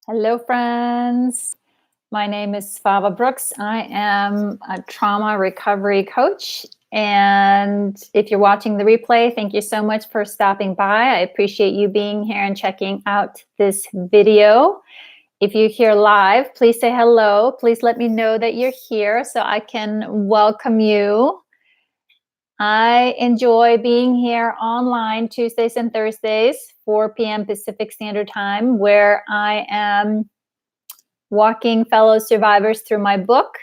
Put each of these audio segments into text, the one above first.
Hello, friends. My name is Svava Brooks. I am a trauma recovery coach. And if you're watching the replay, thank you so much for stopping by. I appreciate you being here and checking out this video. If you're here live, please say hello. Please let me know that you're here so I can welcome you. I enjoy being here online Tuesdays and Thursdays, 4 p.m. Pacific Standard Time, where I am walking fellow survivors through my book,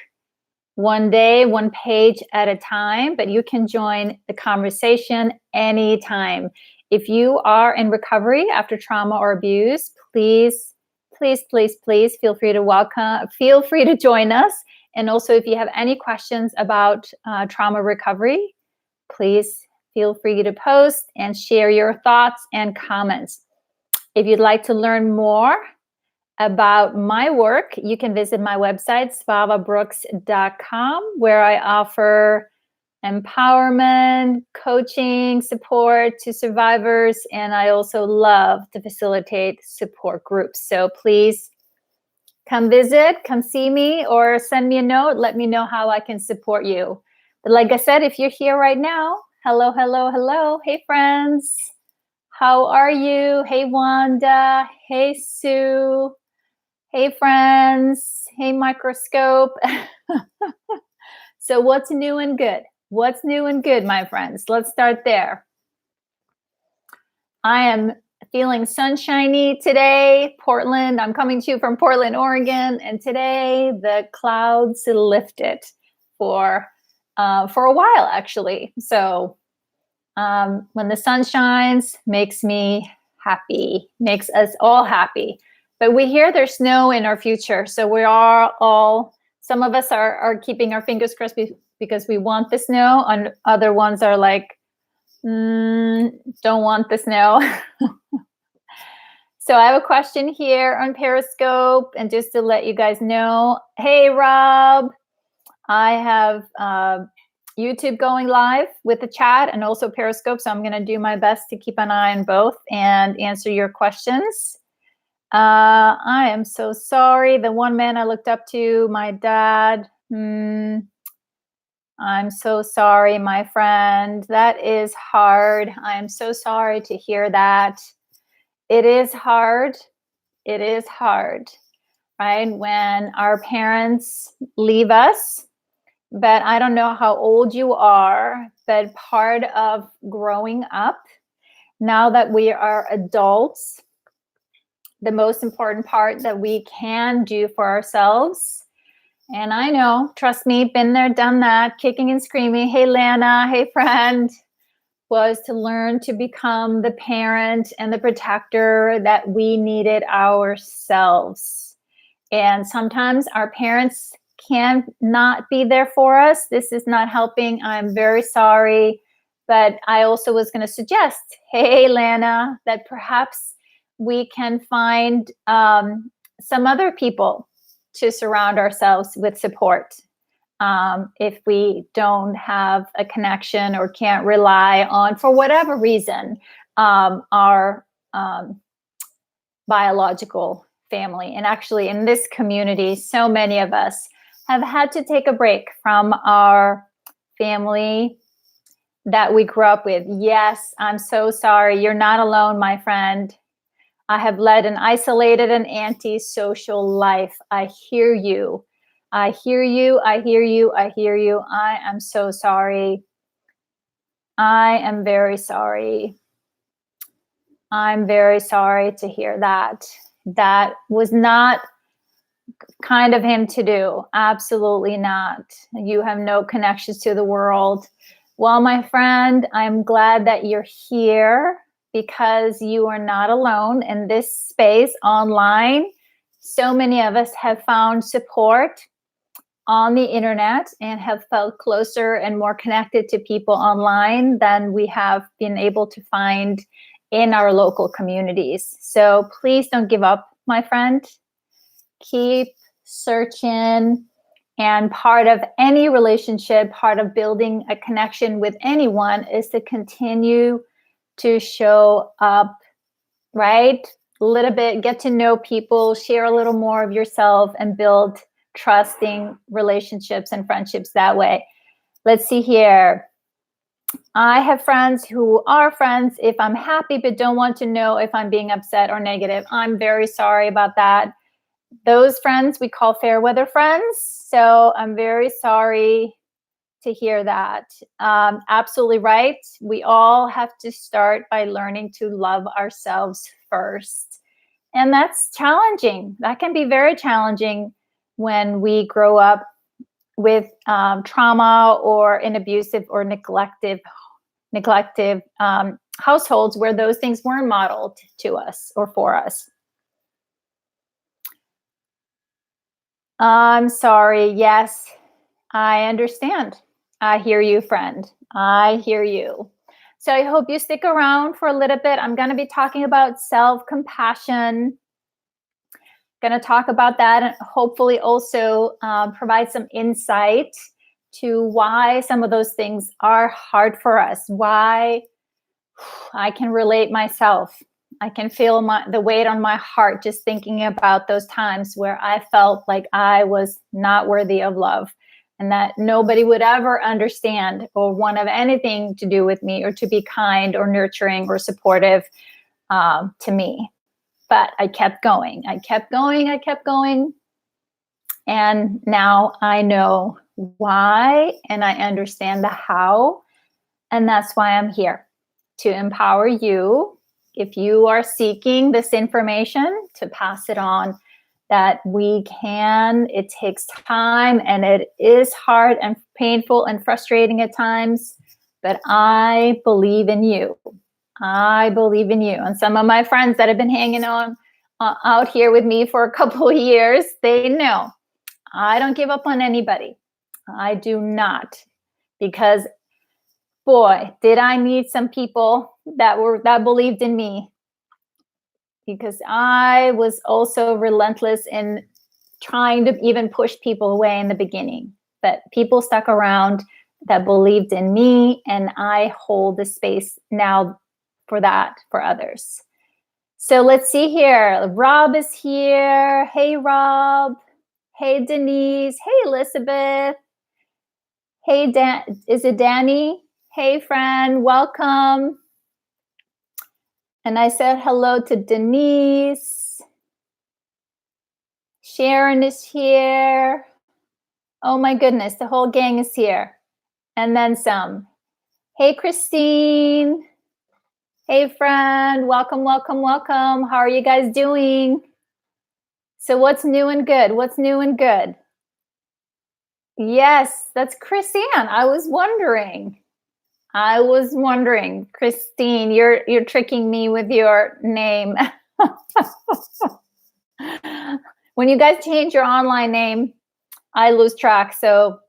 one day, one page at a time, but you can join the conversation anytime. If you are in recovery after trauma or abuse, please feel free to join us. And also, if you have any questions about trauma recovery, please feel free to post and share your thoughts and comments. If you'd like to learn more about my work, you can visit my website, svavabrooks.com, where I offer empowerment, coaching, support to survivors, and I also love to facilitate support groups. So please come visit, come see me, or send me a note. Let me know how I can support you. But like I said, if you're here right now, hello, hello, hello. Hey, friends. How are you? Hey, Wanda. Hey, Sue. Hey, friends. Hey, Microscope. So what's new and good? What's new and good, my friends? Let's start there. I am feeling sunshiny today. Portland. I'm coming to you from Portland, Oregon. And today the clouds lifted for a while, actually. So when the sun shines, makes me happy, makes us all happy. But we hear there's snow in our future. So we are all, some of us are keeping our fingers crossed because we want the snow, and other ones are like, don't want the snow. So I have a question here on Periscope, and just to let you guys know, hey, Rob, I have YouTube going live with the chat and also Periscope. So I'm going to do my best to keep an eye on both and answer your questions. I am so sorry. The one man I looked up to, my dad. I'm so sorry, my friend. That is hard. I am so sorry to hear that. It is hard. It is hard, right? When our parents leave us. But I don't know how old you are, but part of growing up, now that we are adults, the most important part that we can do for ourselves, and I know, trust me, been there, done that, kicking and screaming, hey, Lana, hey, friend, was to learn to become the parent and the protector that we needed ourselves. And sometimes our parents can not be there for us. This is not helping. I'm very sorry. But I also was going to suggest, hey, Lana, that perhaps we can find some other people to surround ourselves with support. If we don't have a connection or can't rely on, for whatever reason, our biological family. And actually in this community, so many of us have had to take a break from our family that we grew up with. Yes, I'm so sorry. You're not alone, my friend. I have led an isolated and antisocial life. I hear you. I hear you. I hear you. I hear you. I am so sorry. I am very sorry. I'm very sorry to hear that. That was not kind of him to do. Absolutely not. You have no connections to the world. Well, my friend, I'm glad that you're here because you are not alone in this space online. So many of us have found support on the internet and have felt closer and more connected to people online than we have been able to find in our local communities. So please don't give up, my friend. Keep searching. And part of any relationship, part of building a connection with anyone is to continue to show up, right? a little bit, get to know people, share a little more of yourself, and build trusting relationships and friendships that way. Let's see here. I have friends who are friends if I'm happy, but don't want to know if I'm being upset or negative. I'm very sorry about that. Those friends we call fair weather friends. So I'm very sorry to hear that. Absolutely right. We all have to start by learning to love ourselves first. And that's challenging. That can be very challenging when we grow up with trauma or in abusive or neglective households where those things weren't modeled to us or for us. I'm sorry. Yes, I understand. I hear you, friend. I hear you. So I hope you stick around for a little bit. I'm going to be talking about self-compassion. Going to talk about that and hopefully also provide some insight to why some of those things are hard for us, why I can relate myself. I can feel the weight on my heart just thinking about those times where I felt like I was not worthy of love and that nobody would ever understand or want to have anything to do with me or to be kind or nurturing or supportive to me. But I kept going. I kept going. I kept going. And now I know why and I understand the how. And that's why I'm here, to empower you. If you are seeking this information, to pass it on, that we can. It takes time and it is hard and painful and frustrating at times, but I believe in you. I believe in you. And some of my friends that have been hanging on out here with me for a couple of years, they know I don't give up on anybody. I do not, because boy, did I need some people that believed in me, because I was also relentless in trying to even push people away in the beginning. But people stuck around that believed in me, and I hold the space now for that for others. So let's see here. Rob is here. Hey, Rob. Hey, Denise. Hey, Elizabeth. Hey, is it Danny? Hey, friend. Welcome. And I said hello to Denise. Sharon is here. Oh my goodness, the whole gang is here. And then some. Hey, Christine. Hey, friend. Welcome, welcome, welcome. How are you guys doing? So what's new and good? What's new and good? Yes, that's Chrisanne. I was wondering, Christine, you're tricking me with your name. When you guys change your online name, I lose track. So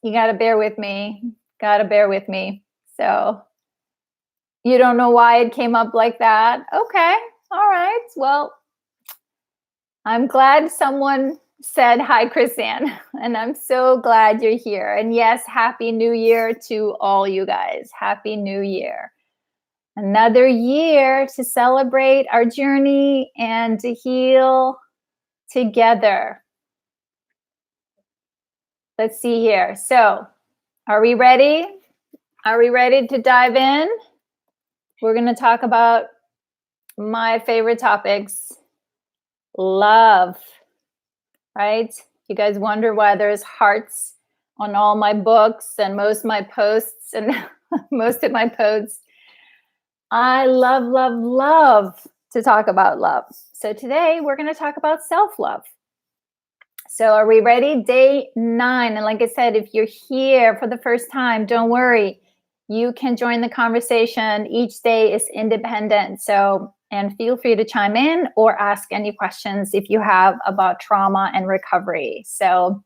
you got to bear with me. So you don't know why it came up like that. Okay. All right. Well, I'm glad someone said hi, Chrisanne, and I'm so glad you're here. And yes, Happy New Year to all you guys. Happy New Year. Another year to celebrate our journey and to heal together. Let's see here. So, are we ready? Are we ready to dive in? We're going to talk about my favorite topics. Love, right? You guys wonder why there's hearts on all my books and most of my posts and most of my posts. I love, love, love to talk about love. So today we're going to talk about self-love. So are we ready? Day 9. And like I said, if you're here for the first time, don't worry. You can join the conversation. Each day is independent. So, and feel free to chime in or ask any questions if you have about trauma and recovery. So,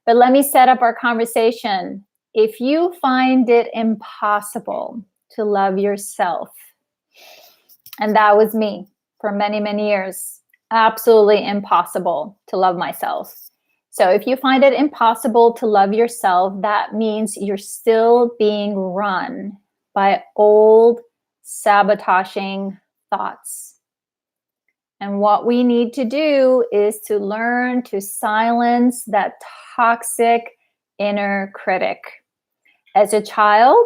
but let me set up our conversation. If you find it impossible to love yourself, and that was me for many, many years, absolutely impossible to love myself. So if you find it impossible to love yourself, that means you're still being run by old sabotaging thoughts. And what we need to do is to learn to silence that toxic inner critic. As a child,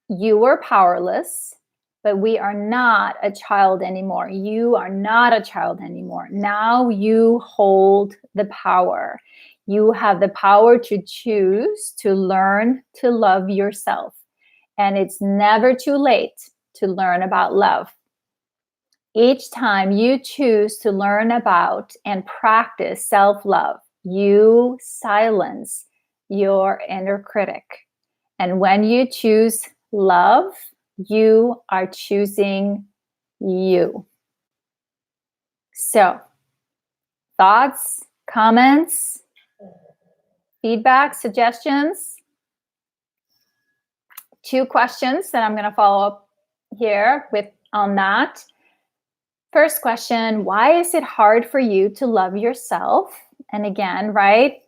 you were powerless, but we are not a child anymore. You are not a child anymore. Now you hold the power. You have the power to choose to learn to love yourself. And it's never too late to learn about love. Each time you choose to learn about and practice self-love, you silence your inner critic. And when you choose love, you are choosing you. So, thoughts, comments, feedback, suggestions? 2 questions that I'm going to follow up here with on that. First question, why is it hard for you to love yourself? And again, right,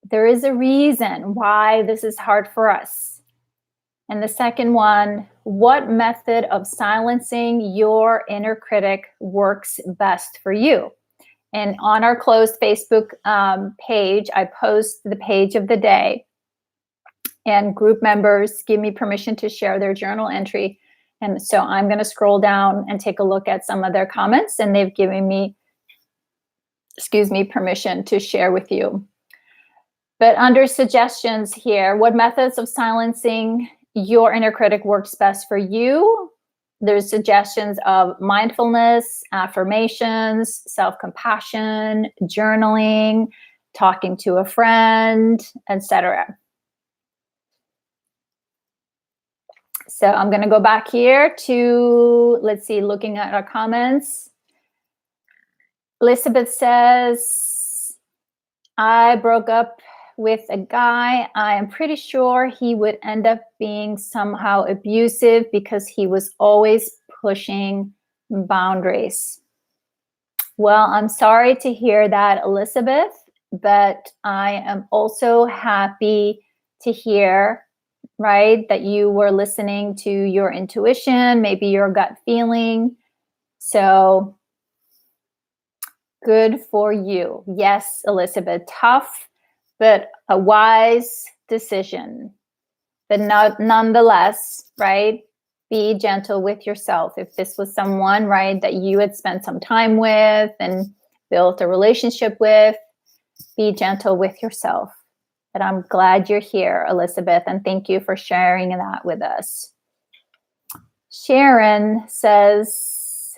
there is a reason why this is hard for us. And the second one, what method of silencing your inner critic works best for you? And on our closed Facebook page, I post the page of the day, and group members give me permission to share their journal entry. And so I'm going to scroll down and take a look at some of their comments, and they've given me, permission to share with you. But under suggestions here, what methods of silencing your inner critic works best for you? There's suggestions of mindfulness, affirmations, self-compassion, journaling, talking to a friend, etc. So I'm going to go back here to, let's see, looking at our comments. Elizabeth says, I broke up with a guy. I am pretty sure he would end up being somehow abusive because he was always pushing boundaries. Well, I'm sorry to hear that, Elizabeth, but I am also happy to hear, right, that you were listening to your intuition, maybe your gut feeling. So good for you. Yes, Elizabeth, tough, but a wise decision. But nonetheless, right, be gentle with yourself. If this was someone, right, that you had spent some time with and built a relationship with, be gentle with yourself. But I'm glad you're here, Elizabeth, and thank you for sharing that with us. Sharon says,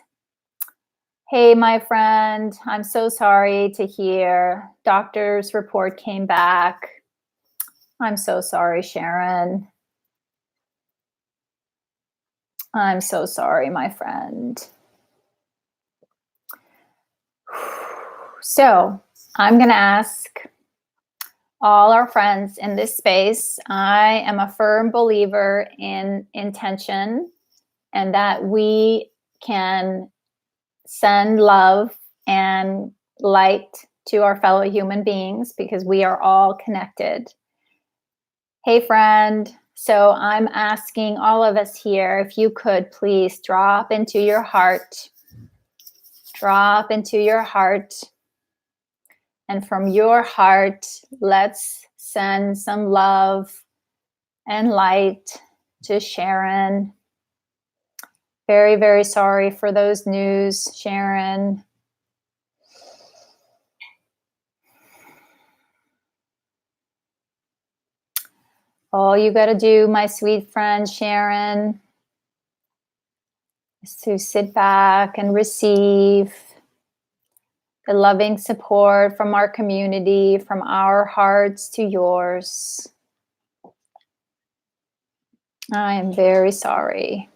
hey, my friend, I'm so sorry to hear. Doctor's report came back. I'm so sorry, Sharon. I'm so sorry, my friend. So I'm going to ask all our friends in this space. I am a firm believer in intention and that we can send love and light to our fellow human beings because we are all connected. Hey, friend. So I'm asking all of us here, if you could please drop into your heart. Drop into your heart. And from your heart, let's send some love and light to Sharon. Very, very sorry for those news, Sharon. All you got to do, my sweet friend Sharon, is to sit back and receive the loving support from our community, from our hearts to yours. I am very sorry.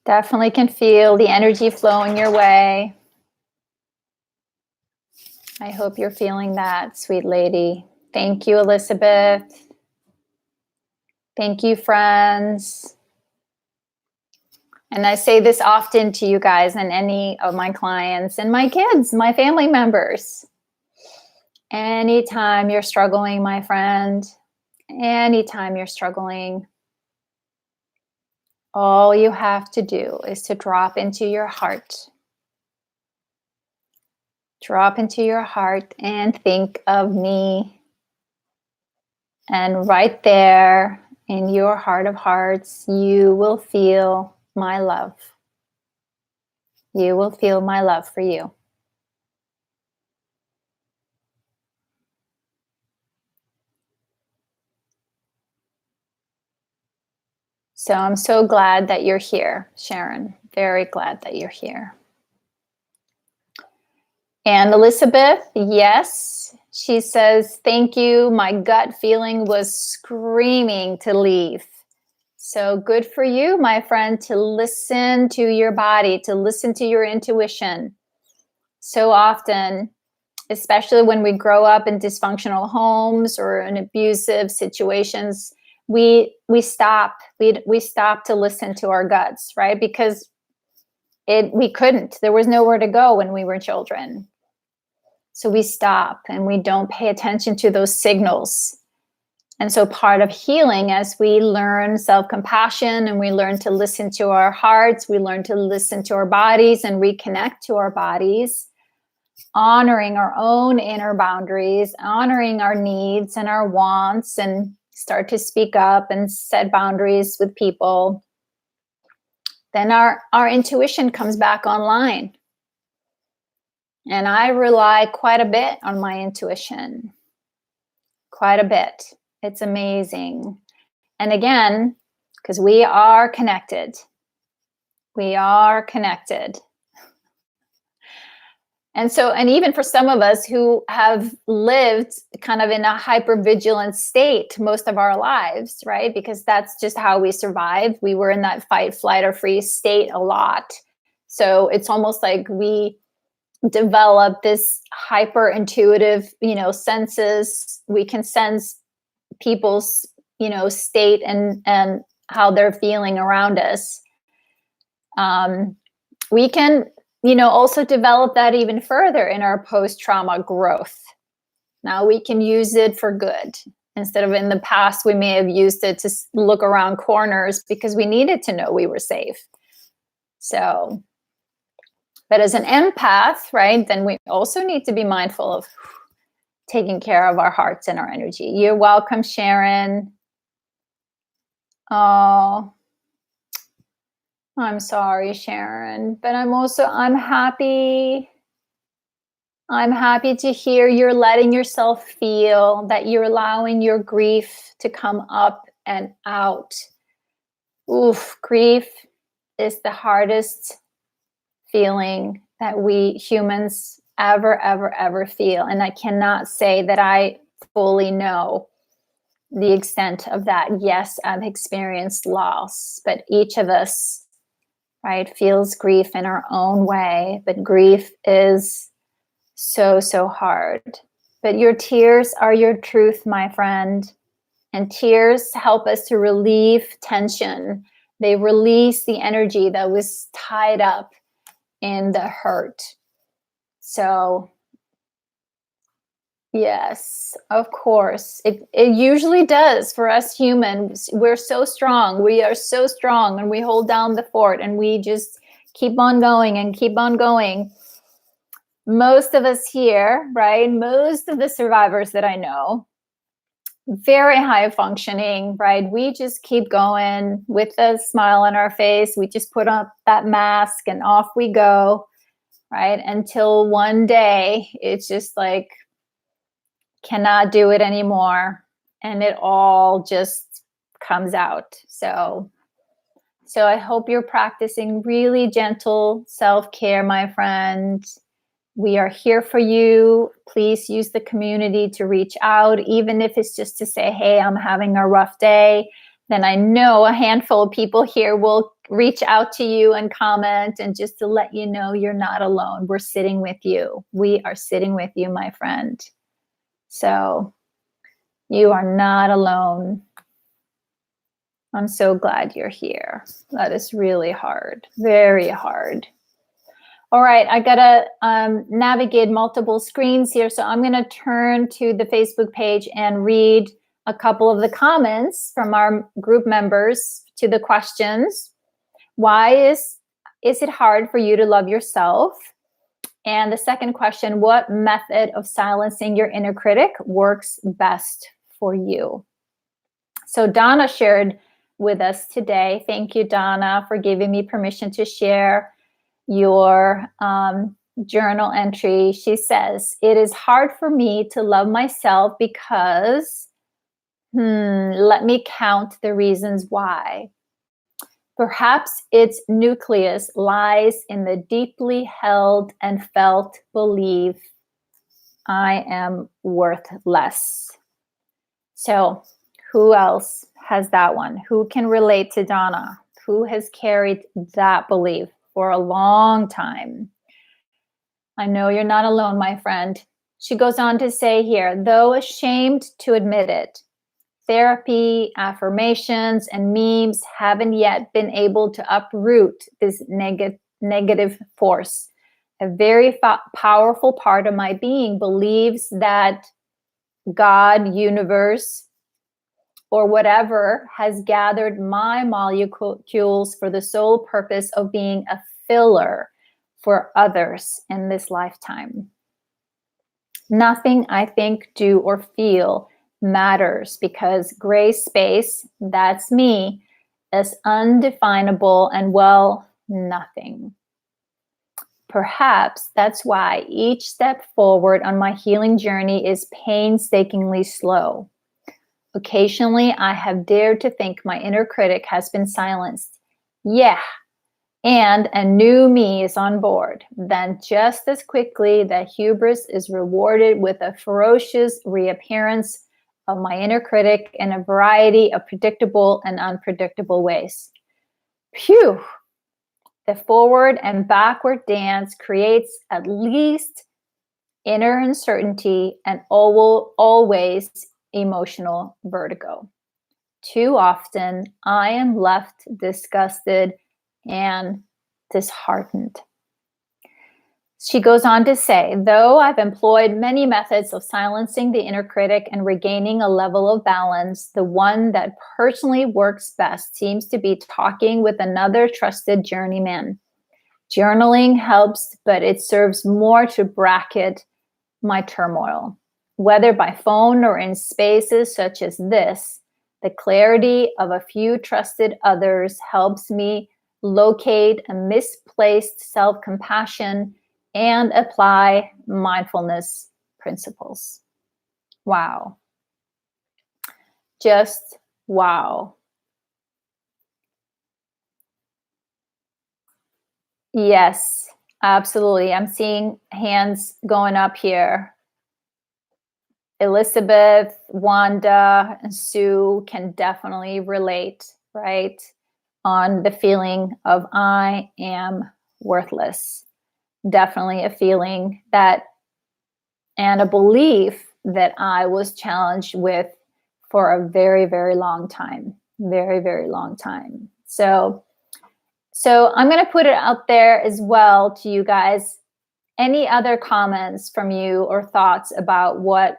Definitely can feel the energy flowing your way. I hope you're feeling that, sweet lady. Thank you, Elizabeth. Thank you, friends. And I say this often to you guys and any of my clients and my kids, my family members. Anytime you're struggling, my friend, anytime you're struggling, all you have to do is to drop into your heart. Drop into your heart and think of me. And right there in your heart of hearts, you will feel my love. You will feel my love for you. So I'm so glad that you're here, Sharon. Very glad that you're here. And Elizabeth, yes, she says, thank you. My gut feeling was screaming to leave. So good for you, my friend, to listen to your body, to listen to your intuition. So often, especially when we grow up in dysfunctional homes or in abusive situations, we stop to listen to our guts, right? Because we couldn't. There was nowhere to go when we were children. So we stop and we don't pay attention to those signals. And so part of healing, as we learn self-compassion and we learn to listen to our hearts, we learn to listen to our bodies and reconnect to our bodies, honoring our own inner boundaries, honoring our needs and our wants, and start to speak up and set boundaries with people, then our intuition comes back online. And I rely quite a bit on my intuition, quite a bit. It's amazing. And again, because we are connected. We are connected. And so, and even for some of us who have lived kind of in a hypervigilant state most of our lives, right? Because that's just how we survived. We were in that fight, flight, or freeze state a lot. So it's almost like we develop this hyper intuitive, senses. We can sense people's, state and how they're feeling around us. We can, also develop that even further in our post-trauma growth. Now we can use it for good. Instead of in the past, we may have used it to look around corners because we needed to know we were safe. So, but as an empath, right, then we also need to be mindful of taking care of our hearts and our energy. You're welcome, Sharon. Oh, I'm sorry, Sharon, but I'm happy. I'm happy to hear you're letting yourself feel, that you're allowing your grief to come up and out. Oof, grief is the hardest feeling that we humans ever feel. And I cannot say that I fully know the extent of that. Yes, I've experienced loss, but each of us, right, feels grief in our own way. But grief is so hard. But your tears are your truth, my friend. And tears help us to relieve tension. They release the energy that was tied up in the hurt. So yes, of course. It usually does for us humans. We're so strong. We are so strong, and we hold down the fort and we just keep on going and keep on going. Most of us here, right? Most of the survivors that I know, very high functioning, right? We just keep going with a smile on our face. We just put on that mask and off we go, right? Until one day it's just like, cannot do it anymore. And it all just comes out. So I hope you're practicing really gentle self-care, my friend. We are here for you. Please use the community to reach out, even if it's just to say, hey, I'm having a rough day. Then I know a handful of people here will reach out to you and comment, and just to let you know you're not alone. We're sitting with you. We are sitting with you, my friend. So you are not alone. I'm so glad you're here. That is really hard, very hard. All right, I gotta navigate multiple screens here. So I'm gonna turn to the Facebook page and read a couple of the comments from our group members to the questions. Why is it hard for you to love yourself? And the second question, what method of silencing your inner critic works best for you? So Donna shared with us today. Thank you, Donna, for giving me permission to share your journal entry. She says, it is hard for me to love myself because, let me count the reasons why. Perhaps its nucleus lies in the deeply held and felt belief, I am worthless. So who else has that one? Who can relate to Donna? Who has carried that belief for a long time? I know you're not alone, my friend. She goes on to say here, though ashamed to admit it, therapy, affirmations, and memes haven't yet been able to uproot this negative force. A very powerful part of my being believes that God, universe, or whatever has gathered my molecules for the sole purpose of being a filler for others in this lifetime. Nothing I think, do, or feel matters because gray space, that's me, is undefinable and, well, nothing. Perhaps that's why each step forward on my healing journey is painstakingly slow. Occasionally, I have dared to think my inner critic has been silenced. Yeah, and a new me is on board. Then just as quickly, the hubris is rewarded with a ferocious reappearance of my inner critic in a variety of predictable and unpredictable ways. Phew! The forward and backward dance creates at least inner uncertainty and always emotional vertigo. Too often, I am left disgusted and disheartened. She goes on to say, though I've employed many methods of silencing the inner critic and regaining a level of balance, the one that personally works best seems to be talking with another trusted journeyman. Journaling helps, but it serves more to bracket my turmoil. Whether by phone or in spaces such as this, the clarity of a few trusted others helps me locate a misplaced self-compassion and apply mindfulness principles. Wow. Just wow. Yes, absolutely. I'm seeing hands going up here. Elizabeth, Wanda, and Sue can definitely relate, right? On the feeling of I am worthless. Definitely a feeling that, and a belief that I was challenged with for a very, very long time. Very, very long time. So I'm going to put it out there as well to you guys. Any other comments from you or thoughts about what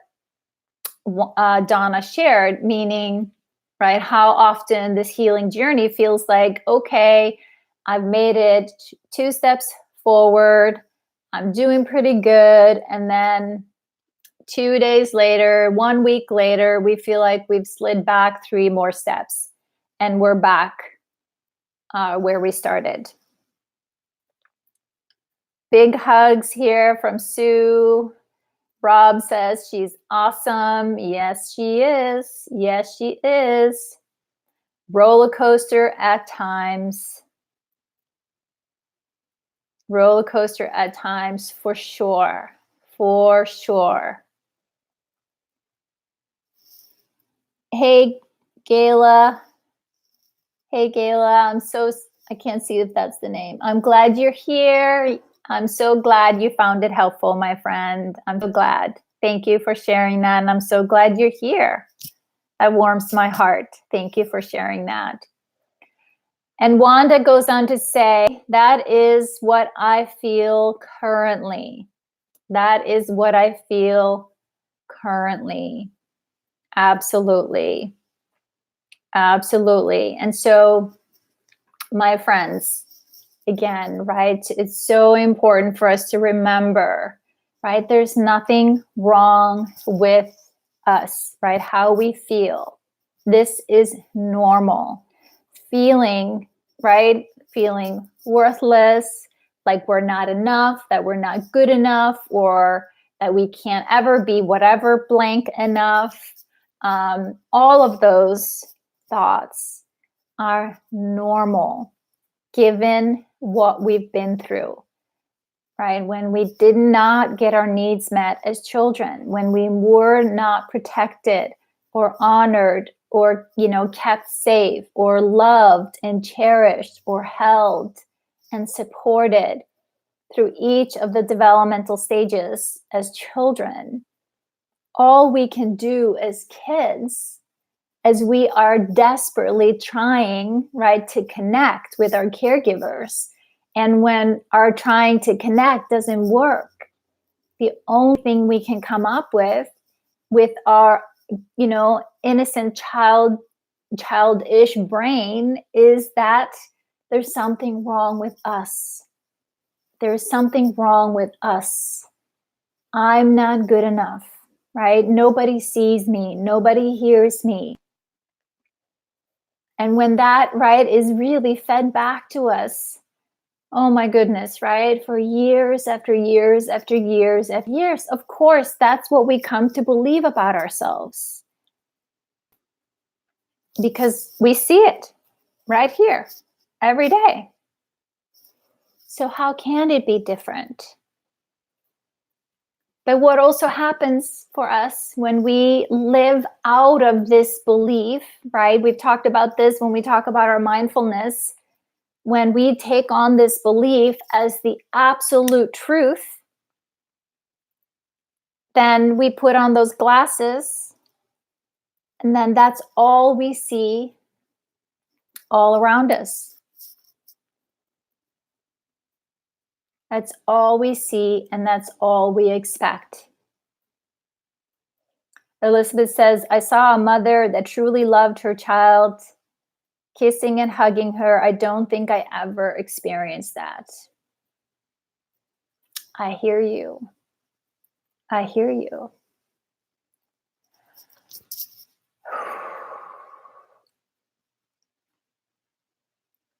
Donna shared, meaning, right, how often this healing journey feels like, okay, I've made it 2 steps forward, I'm doing pretty good, and then 2 days later, 1 week later, we feel like we've slid back 3 more steps and we're back where we started. Big hugs here from Sue. Rob says she's awesome. Yes, she is. Yes, she is. Roller coaster at times. Roller coaster at times, for sure. For sure. Hey, Gayla. Hey, Gayla. I can't see if that's the name. I'm glad you're here. I'm so glad you found it helpful, my friend. I'm so glad. Thank you for sharing that. And I'm so glad you're here. That warms my heart. Thank you for sharing that. And Wanda goes on to say, that is what I feel currently. That is what I feel currently. Absolutely. Absolutely. And so, my friends, again, right, it's so important for us to remember, right, there's nothing wrong with us, right, how we feel. This is normal. Feeling, right, feeling worthless, like we're not enough, that we're not good enough, or that we can't ever be whatever blank enough. All of those thoughts are normal given what we've been through, right? When we did not get our needs met as children, when we were not protected or honored or, kept safe or loved and cherished or held and supported through each of the developmental stages as children, all we can do as kids, as we are desperately trying, right, to connect with our caregivers, and when our trying to connect doesn't work, the only thing we can come up with our, innocent childish brain is that there's something wrong with us. There's something wrong with us. I'm not good enough, right? Nobody sees me. Nobody hears me. And when that, right, is really fed back to us, oh my goodness, right, for years after years after years after years, of course, that's what we come to believe about ourselves. Because we see it right here every day. So how can it be different? But what also happens for us when we live out of this belief, right? We've talked about this when we talk about our mindfulness. When we take on this belief as the absolute truth, then we put on those glasses, and then that's all we see all around us. That's all we see, and that's all we expect. Elizabeth says, I saw a mother that truly loved her child, kissing and hugging her. I don't think I ever experienced that. I hear you. I hear you.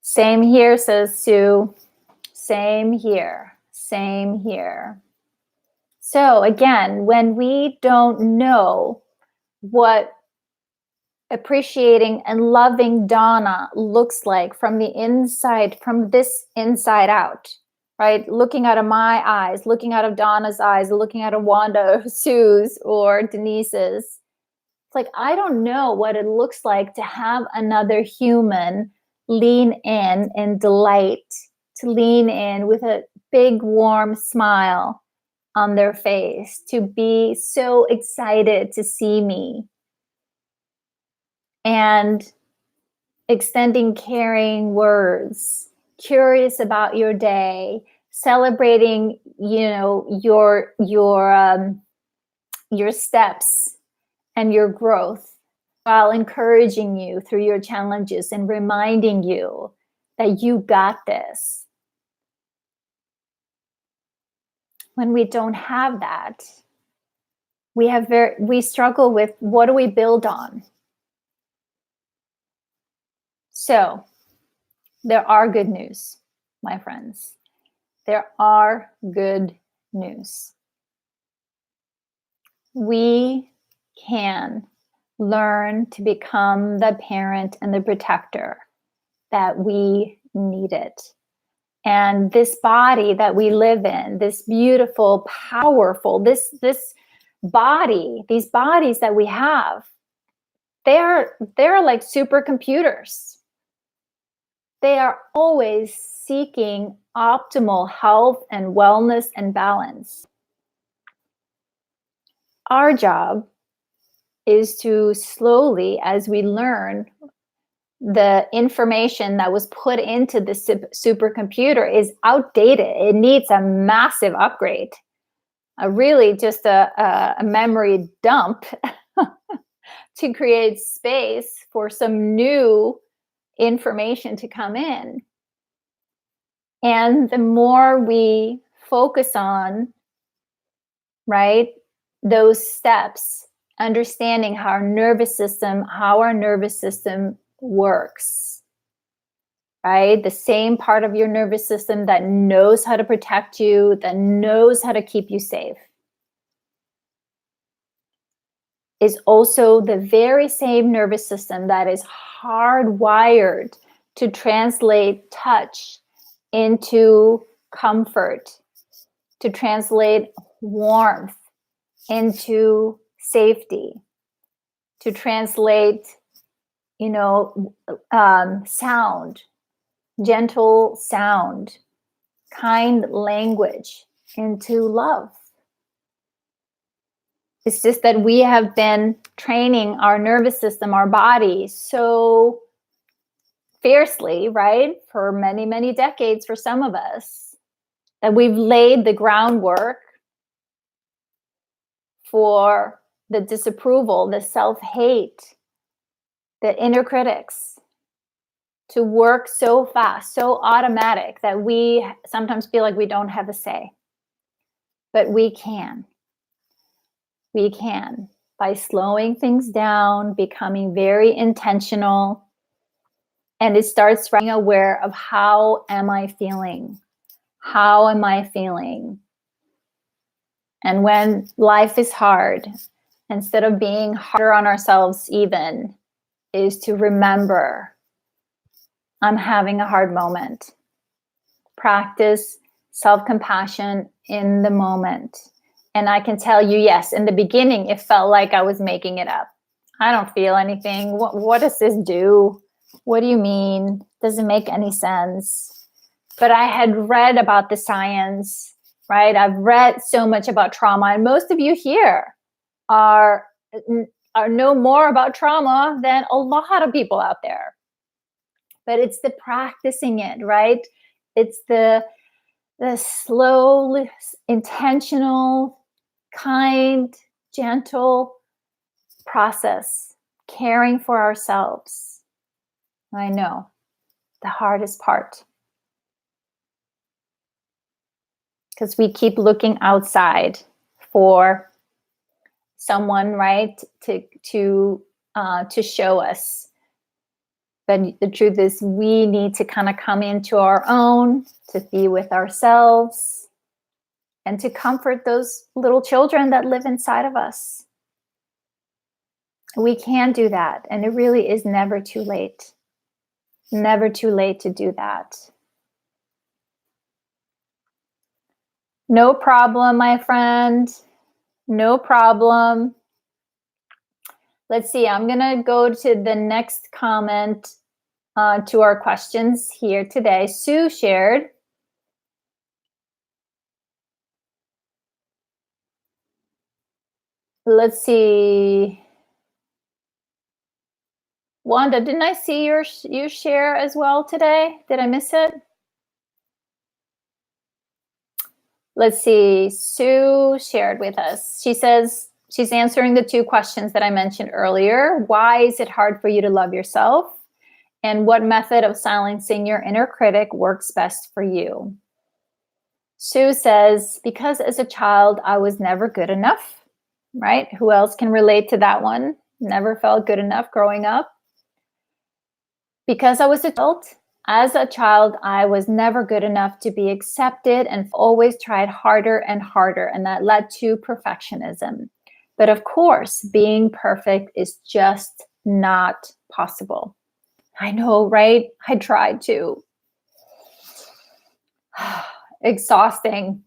Same here, says Sue. Same here. Same here. So again, when we don't know what appreciating and loving Donna looks like from the inside, from this inside out, right? Looking out of my eyes, looking out of Donna's eyes, looking out of Wanda, or Sue's, or Denise's. It's like, I don't know what it looks like to have another human lean in delight, to lean in with a big warm smile on their face, to be so excited to see me, and extending caring words, curious about your day, celebrating, your steps and your growth, while encouraging you through your challenges and reminding you that you got this. When we don't have that, we struggle with, what do we build on? So there are good news, my friends. There are good news. We can learn to become the parent and the protector that we needed. And this body that we live in, this beautiful, powerful, this body, these bodies that we have, they're like supercomputers. They are always seeking optimal health and wellness and balance. Our job is to slowly, as we learn the information that was put into the supercomputer is outdated. It needs a massive upgrade, really just a memory dump to create space for some new information to come in. And the more we focus on, right, those steps, understanding how our nervous system works, right? The same part of your nervous system that knows how to protect you, that knows how to keep you safe, is also the very same nervous system that is hardwired to translate touch into comfort, to translate warmth into safety, to translate, sound, gentle sound, kind language into love. It's just that we have been training our nervous system, our body, so fiercely, right, for many, many decades for some of us, that we've laid the groundwork for the disapproval, the self-hate, the inner critics to work so fast, so automatic, that we sometimes feel like we don't have a say. But we can. We can, by slowing things down, becoming very intentional. And it starts being aware of, how am I feeling? How am I feeling? And when life is hard, instead of being harder on ourselves even, is to remember, I'm having a hard moment. Practice self-compassion in the moment. And I can tell you, yes, in the beginning, it felt like I was making it up. I don't feel anything. What does this do? What do you mean? Doesn't make any sense. But I had read about the science, right? I've read so much about trauma, and most of you here are know more about trauma than a lot of people out there. But it's the practicing it, right? It's the slow, intentional, kind, gentle process, caring for ourselves. I know, the hardest part. Because we keep looking outside for someone, right, to show us. But the truth is, we need to kind of come into our own, to be with ourselves, and to comfort those little children that live inside of us. We can do that, and it really is never too late. Never too late to do that. No problem, my friend. No problem. Let's see, I'm gonna go to the next comment to our questions here today. Sue shared, let's see. Wanda, didn't I see you share as well today? Did I miss it? Let's see. Sue shared with us. She says she's answering the two questions that I mentioned earlier. Why is it hard for you to love yourself? And what method of silencing your inner critic works best for you? Sue says, because as a child, I was never good enough, right? Who else can relate to that one? Never felt good enough growing up. Because I was as a child, I was never good enough to be accepted and always tried harder and harder. And that led to perfectionism. But of course, being perfect is just not possible. I know, right? I tried to. Exhausting.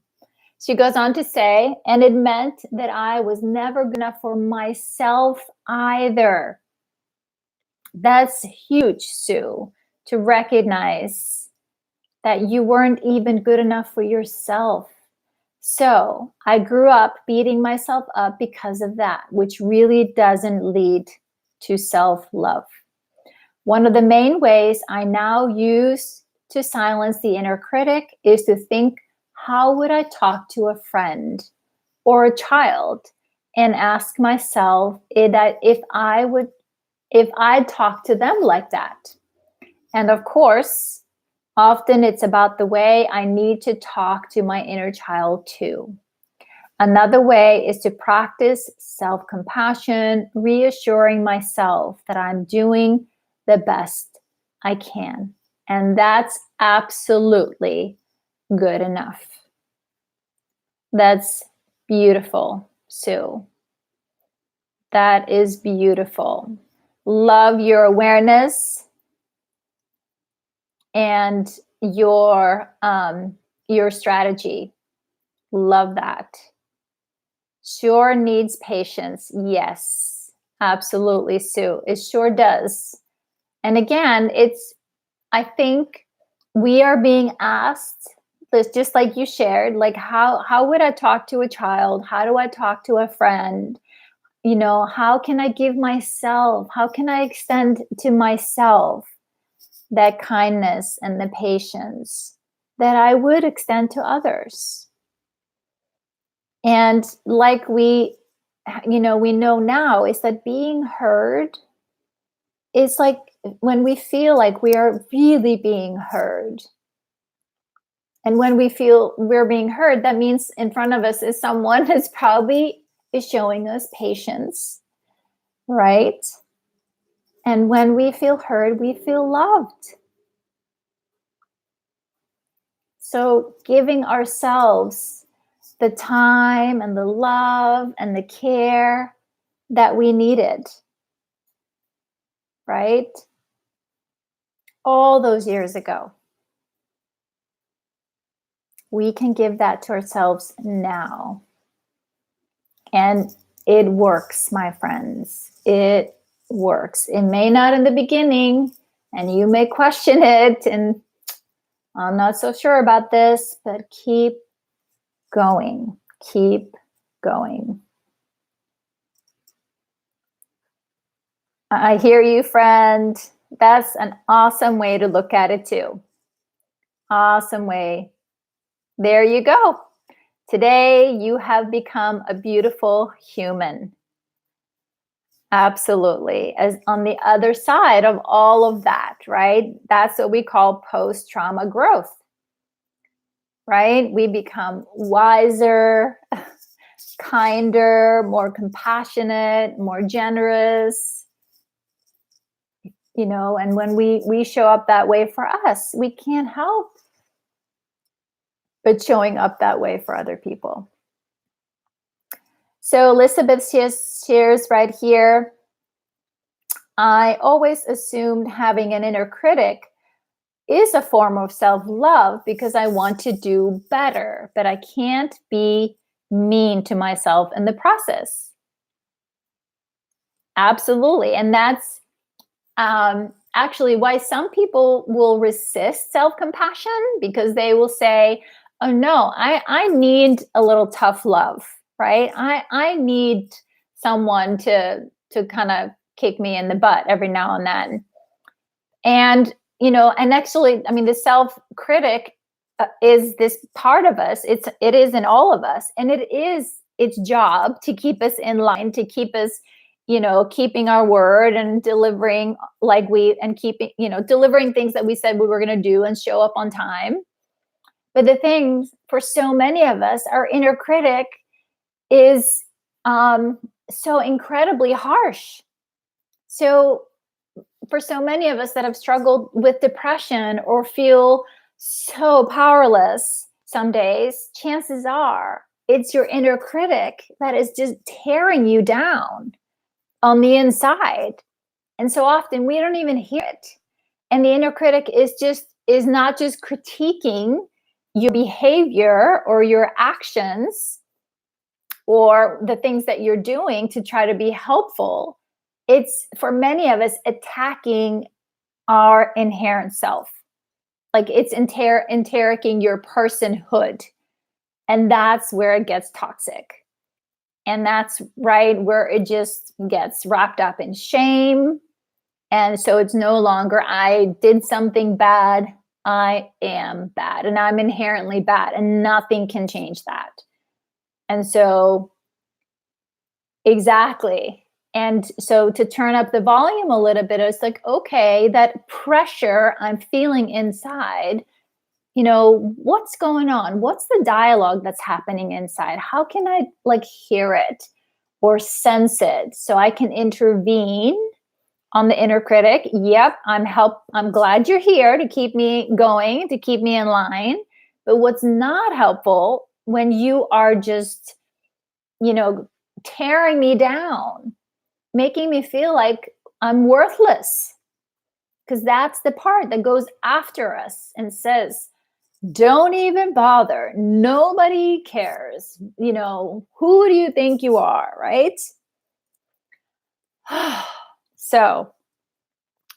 She goes on to say, and it meant that I was never good enough for myself either. That's huge, Sue, to recognize that you weren't even good enough for yourself. So I grew up beating myself up because of that, which really doesn't lead to self-love. One of the main ways I now use to silence the inner critic is to think, how would I talk to a friend or a child? And ask myself that if I'd talk to them like that. And of course, often it's about the way I need to talk to my inner child too. Another way is to practice self-compassion, reassuring myself that I'm doing the best I can. And that's absolutely good enough. That's beautiful, Sue. That is beautiful. Love your awareness and your strategy. Love that. Sure needs patience. Yes, absolutely, Sue. It sure does. And again, I think we are being asked, just like you shared, like how would I talk to a child? How do I talk to a friend? How can I give myself, how can I extend to myself that kindness and the patience that I would extend to others? And like we know now is that being heard is like when we feel like we are really being heard. And when we feel we're being heard, that means in front of us is someone who's probably is showing us patience, right? And when we feel heard, we feel loved. So giving ourselves the time and the love and the care that we needed, right? All those years ago. We can give that to ourselves now. And it works, my friends. It works. It may not in the beginning, and you may question it, and I'm not so sure about this, but keep going. Keep going. I hear you, friend. That's an awesome way to look at it too. Awesome way. There you go. Today, you have become a beautiful human. Absolutely. As on the other side of all of that, right? That's what we call post-trauma growth, right? We become wiser, kinder, more compassionate, more generous, and when we show up that way for us, we can't help but showing up that way for other people. So Elizabeth shares right here, I always assumed having an inner critic is a form of self-love because I want to do better, but I can't be mean to myself in the process. Absolutely. And that's actually why some people will resist self-compassion, because they will say, oh no, I need a little tough love, right? I need someone to kind of kick me in the butt every now and then. And, and actually, I mean, the self-critic is this part of us. It is in all of us. And it is its job to keep us in line, to keep us, keeping our word and delivering delivering things that we said we were going to do and show up on time. But the thing for so many of us, our inner critic is so incredibly harsh. So for so many of us that have struggled with depression or feel so powerless some days, chances are it's your inner critic that is just tearing you down on the inside. And so often we don't even hear it. And the inner critic is not just critiquing your behavior or your actions or the things that you're doing to try to be helpful. It's, for many of us, attacking our inherent self. Like it's interrogating your personhood. And that's where it gets toxic. And that's right where it just gets wrapped up in shame And so it's no longer, I did something bad, I am bad, and I'm inherently bad, and nothing can change that. And so, exactly. And so to turn up the volume a little bit, it's like, okay, that pressure I'm feeling inside, what's going on? What's the dialogue that's happening inside? How can I like hear it or sense it so I can intervene on the inner critic? Yep, I'm glad you're here to keep me going, to keep me in line. But what's not helpful when you are just, tearing me down, making me feel like I'm worthless. Because that's the part that goes after us and says, don't even bother. Nobody cares. Who do you think you are, right? So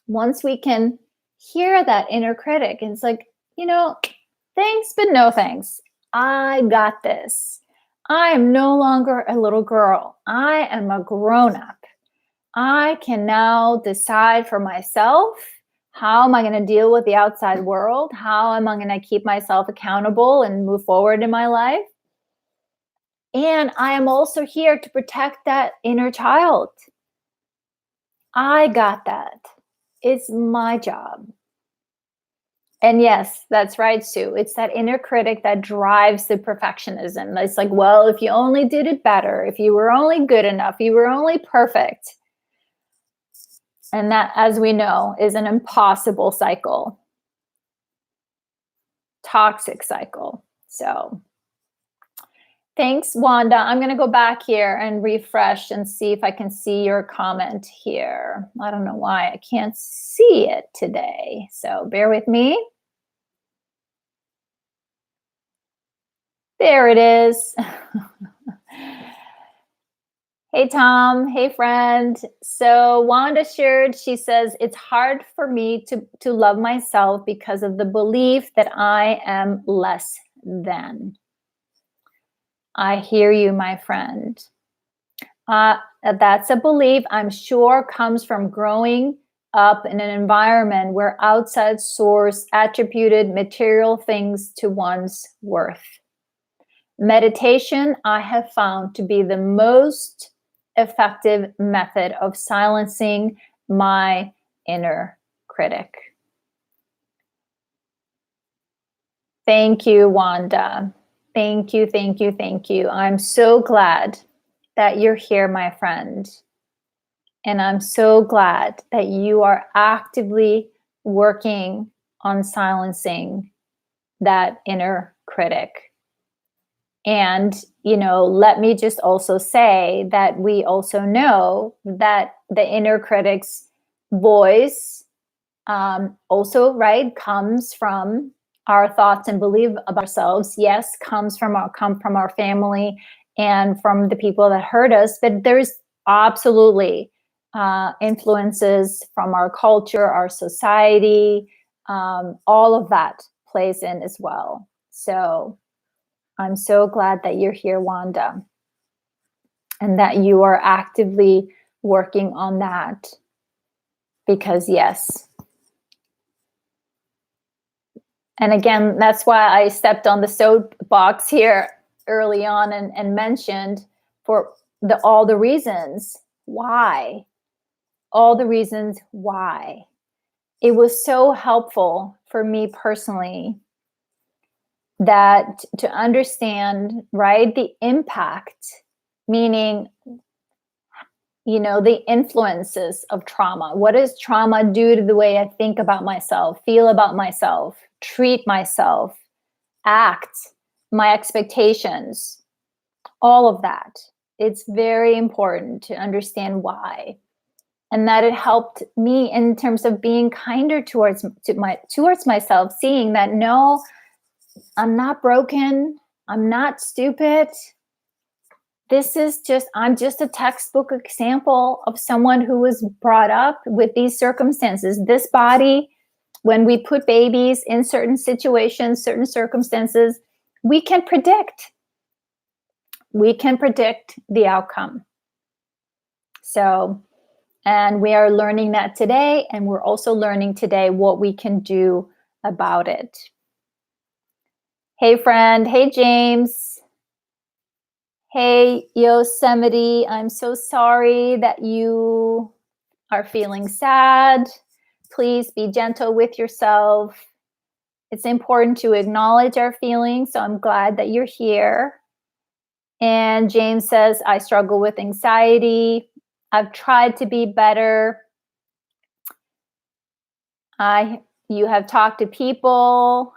once we can hear that inner critic, and it's like, thanks, but no thanks. I got this. I am no longer a little girl. I am a grown up. I can now decide for myself, how am I going to deal with the outside world? How am I going to keep myself accountable and move forward in my life? And I am also here to protect that inner child. I got that. It's my job. And yes, that's right, Sue. It's that inner critic that drives the perfectionism. It's like, well, if you only did it better, if you were only good enough, you were only perfect. And that, as we know, is an impossible cycle. Toxic cycle. So thanks, Wanda. I'm going to go back here and refresh and see if I can see your comment here. I don't know why I can't see it today. So bear with me. There it is. Hey, Tom. Hey, friend. So Wanda shared, she says, it's hard for me to love myself because of the belief that I am less than. I hear you, my friend. That's a belief I'm sure comes from growing up in an environment where outside source attributed material things to one's worth. Meditation, I have found to be the most effective method of silencing my inner critic. Thank you, Wanda. Thank you, thank you, thank you. I'm so glad that you're here, my friend. And I'm so glad that you are actively working on silencing that inner critic. And, let me just also say that we also know that the inner critic's voice also, right, comes from our thoughts and belief about ourselves. Yes, come from our family and from the people that hurt us, but there's absolutely influences from our culture, our society, all of that plays in as well. So I'm so glad that you're here, Wanda, and that you are actively working on that, because yes. And again, that's why I stepped on the soapbox here early on and mentioned for all the reasons why. All the reasons why. It was so helpful for me personally that to understand, right, the impact, meaning, the influences of trauma. What does trauma do to the way I think about myself, feel about myself, treat myself, act, my expectations, all of that? It's very important to understand why. And that it helped me in terms of being kinder towards myself, seeing that no, I'm not broken. I'm not stupid. I'm just a textbook example of someone who was brought up with these circumstances. This body, when we put babies in certain situations, certain circumstances, we can predict. We can predict the outcome. So, And we are learning that today, and we're also learning today what we can do about it. Hey, friend. Hey, James. Hey, Yosemite. I'm so sorry that you are feeling sad. Please be gentle with yourself. It's important to acknowledge our feelings, so I'm glad that you're here. And James says, I struggle with anxiety. I've tried to be better. You have talked to people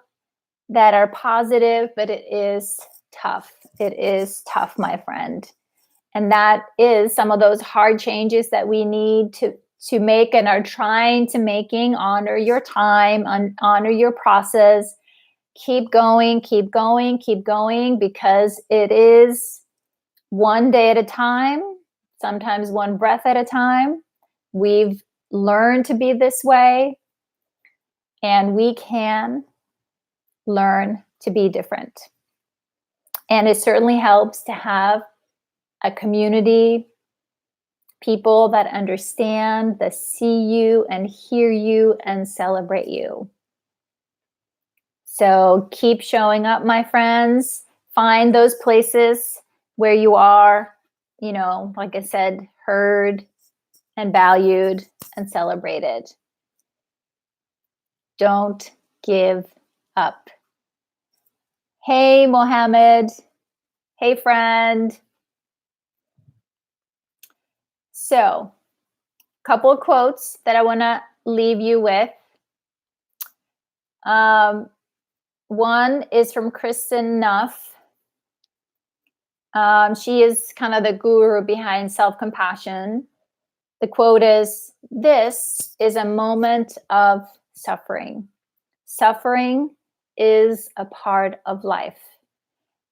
that are positive, but it is tough. It is tough, my friend. And that is some of those hard changes that we need to make and are trying to making. Honor your time, honor your process. Keep going, keep going, keep going, because it is one day at a time, sometimes one breath at a time. We've learned to be this way, and we can learn to be different. And it certainly helps to have a community, people that understand, that see you and hear you and celebrate you. So keep showing up, my friends. Find those places where you are, like I said, heard and valued and celebrated. Don't give up. Hey, Mohammed. Hey, friend. So, a couple of quotes that I want to leave you with. One is from Kristen Nuff. She is kind of the guru behind self-compassion. The quote is, "This is a moment of suffering. Suffering is a part of life.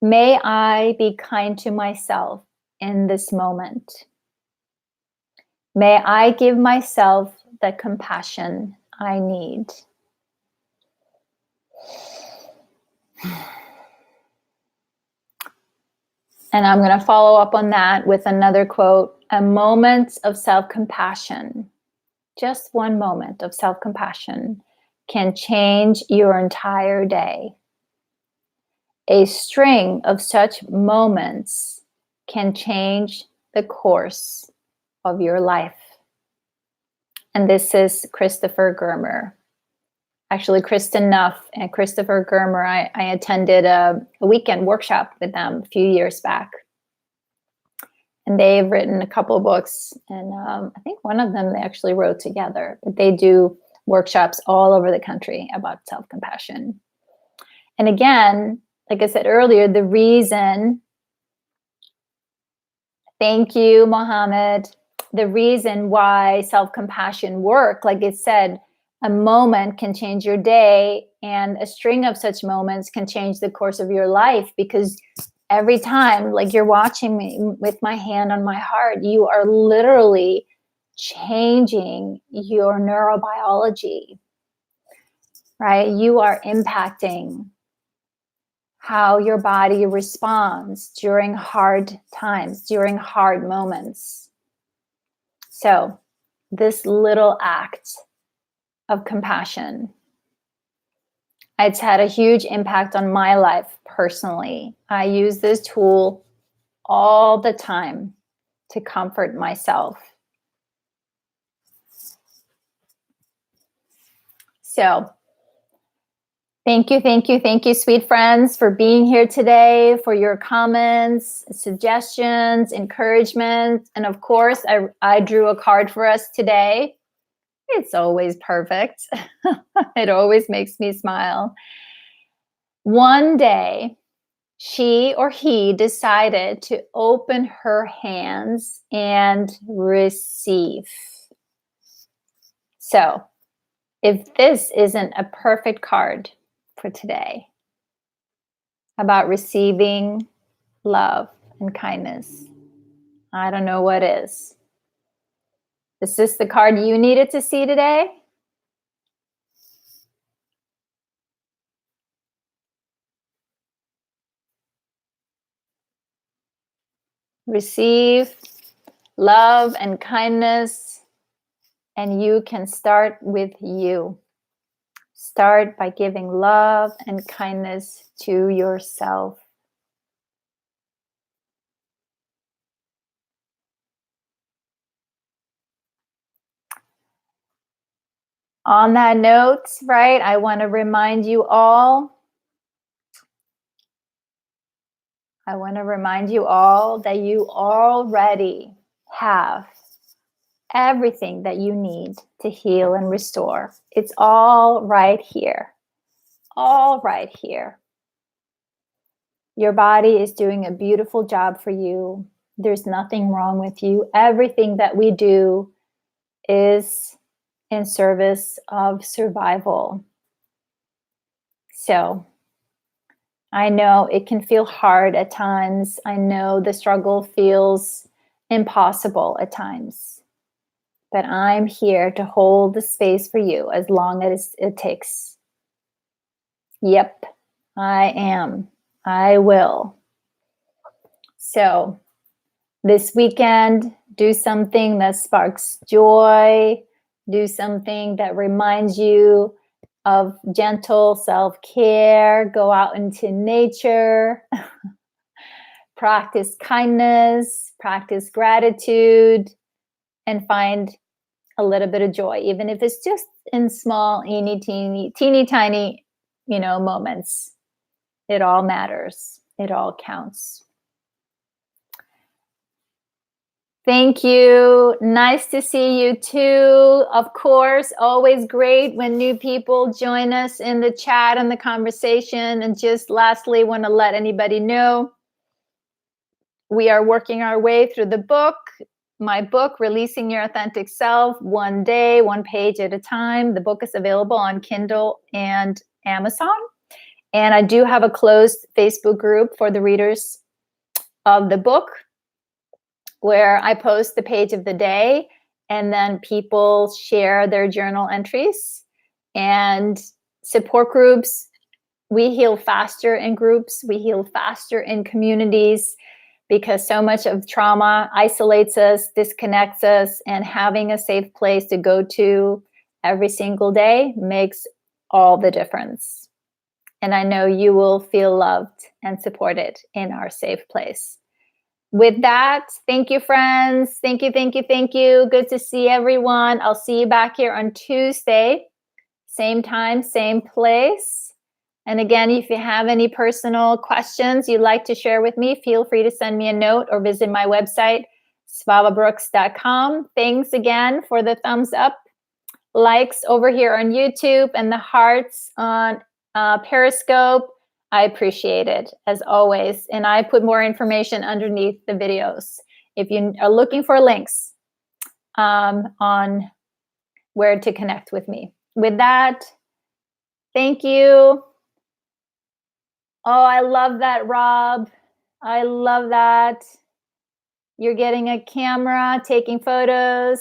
May I be kind to myself in this moment. May I give myself the compassion I need." And I'm going to follow up on that with another quote. A moment of self-compassion, just one moment of self-compassion, can change your entire day. A string of such moments can change the course of your life. And this is Christopher Germer. Actually, Kristen Nuff and Christopher Germer, I attended a weekend workshop with them a few years back. And they've written a couple of books, and I think one of them they actually wrote together. But they do workshops all over the country about self-compassion. And again, like I said earlier, the reason, thank you, Mohammed, the reason why self-compassion work, like it said, a moment can change your day, and a string of such moments can change the course of your life, because every time, like you're watching me with my hand on my heart, you are literally changing your neurobiology, right? You are impacting how your body responds during hard times, during hard moments. So this little act of compassion, it's had a huge impact on my life personally. I use this tool all the time to comfort myself. So thank you, sweet friends, for being here today, for your comments, suggestions, encouragement. And of course, I drew a card for us today. It's always perfect. It always makes me smile. One day, she or he decided to open her hands and receive. So, if this isn't a perfect card for today about receiving love and kindness, I don't know what is. Is this the card you needed to see today? Receive love and kindness And you can start with you. Start by giving love and kindness to yourself. On that note, right, I want to remind you all that you already have everything that you need to heal and restore. It's all right here. All right here. Your body is doing a beautiful job for you. There's nothing wrong with you. Everything that we do is in service of survival. So I know it can feel hard at times. I know the struggle feels impossible at times. But I'm here to hold the space for you as long as it takes. Yep, I am. I will. So this weekend, do something that sparks joy. Do something that reminds you of gentle self-care. Go out into nature. Practice kindness. Practice gratitude. And find a little bit of joy, even if it's just in small, teeny tiny, moments. It all matters. It all counts. Thank you. Nice to see you too. Of course, always great when new people join us in the chat and the conversation. And just lastly, want to let anybody know we are working our way through the book. My book, Releasing Your Authentic Self, one day, one page at a time. The book is available on Kindle and Amazon. And I do have a closed Facebook group for the readers of the book where I post the page of the day and then people share their journal entries. And support groups, we heal faster in groups. We heal faster in communities, because so much of trauma isolates us, disconnects us, and having a safe place to go to every single day makes all the difference. And I know you will feel loved and supported in our safe place. With that, thank you, friends. Thank you, thank you, thank you. Good to see everyone. I'll see you back here on Tuesday, same time, same place. And again, if you have any personal questions you'd like to share with me, feel free to send me a note or visit my website, svavabrooks.com. Thanks again for the thumbs up, likes over here on YouTube, and the hearts on Periscope. I appreciate it, as always. And I put more information underneath the videos if you are looking for links on where to connect with me. With that, thank you. Oh, I love that, Rob. I love that. You're getting a camera, taking photos.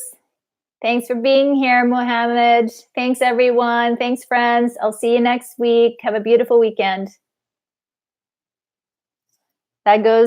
Thanks for being here, Mohammed. Thanks, everyone. Thanks, friends. I'll see you next week. Have a beautiful weekend. That goes